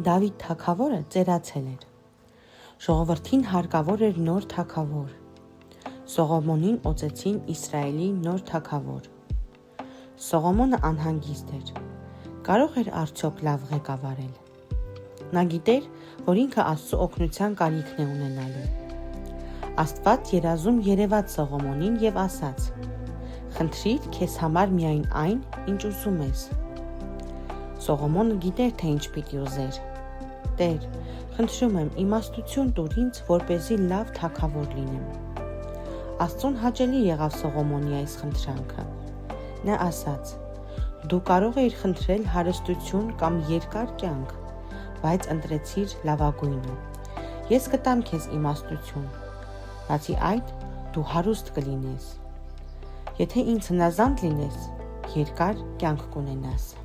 Դավիթ թագավորը ծերացել էր։ Ժողովրդին հարկավոր էր նոր թագավոր։ Սողոմոնին օծեցին Իսրայելի նոր թագավոր։ Սողոմոնը անհանգիստ էր։ Կարող էր արդյոք լավ ղեկավարել։ Նա գիտեր, որ ինքը Աստծո օգնության կարիքն է ունենալու։ Աստված երազում երևաց Սողոմոնին և ասաց. «Խնդրիր քեզ համար միայն այն, ինչ ուզում ես»։ Սողոմոնը գիտեր, թե ինչ պիտի ուզեր։ «Տեր, խնդրում եմ, իմաստություն տուր ինձ, որպեսզի լավ թագավոր լինեմ»։ Աստծուն հաճելի եղավ Սողոմոնի այս խնդրանքը։ Նա ասաց. «Դու կարող էիր խնդրել հարստություն կամ երկար կյանք, բայց ընտրեցիր լավագույնը։ Ես կտամ քեզ իմաստություն, բացի այդ, դու հարուստ կլինես։ Եթե ինձ հնազանդ լինես, երկար կյանք կունենաս»։